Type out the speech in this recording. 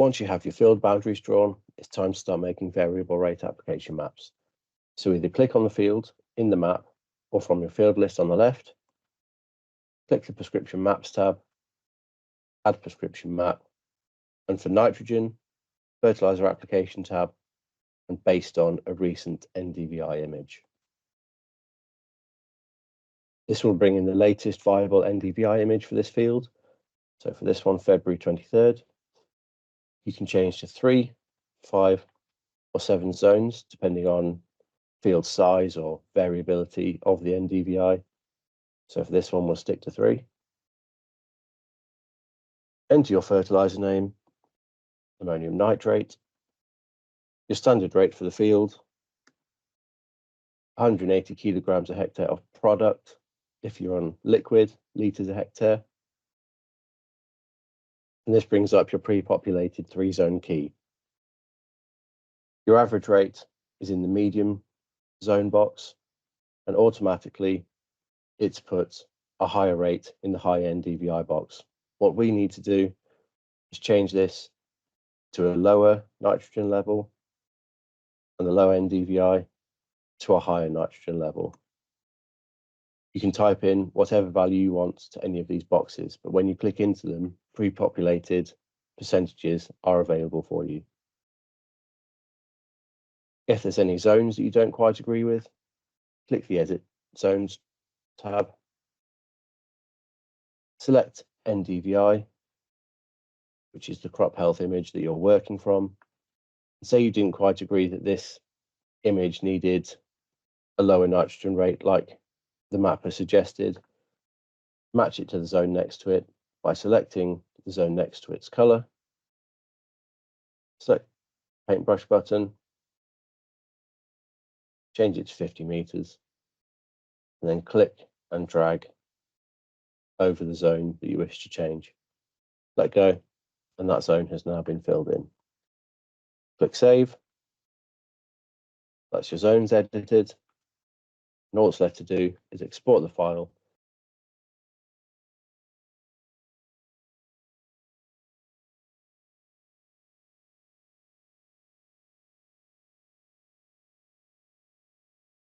Once you have your field boundaries drawn, it's time to start making variable rate application maps. So either click on the field in the map or from your field list on the left, click the Prescription Maps tab, add prescription map, and for nitrogen, fertilizer application tab, and based on a recent NDVI image. This will bring in the latest viable NDVI image for this field. So for this one, February 23rd, you can change to 3, 5, or 7 zones, depending on field size or variability of the NDVI. So for this one, we'll stick to 3. Enter your fertilizer name, ammonium nitrate, your standard rate for the field, 180 kilograms a hectare of product if you're on liquid, litres a hectare. And this brings up your pre-populated 3-zone key. Your average rate is in the medium zone box, and automatically it's put a higher rate in the high NDVI box. What we need to do is change this to a lower nitrogen level and the low NDVI to a higher nitrogen level. You can type in whatever value you want to any of these boxes, but when you click into them, pre-populated percentages are available for you. If there's any zones that you don't quite agree with, click the Edit Zones tab, select NDVI, which is the crop health image that you're working from. Say you didn't quite agree that this image needed a lower nitrogen rate like the mapper suggested, match it to the zone next to it by selecting the zone next to its color, select paintbrush button, change it to 50 meters, and then click and drag over the zone that you wish to change. Let go, and that zone has now been filled in. Click Save. That's your zones edited. And all it's left to do is export the file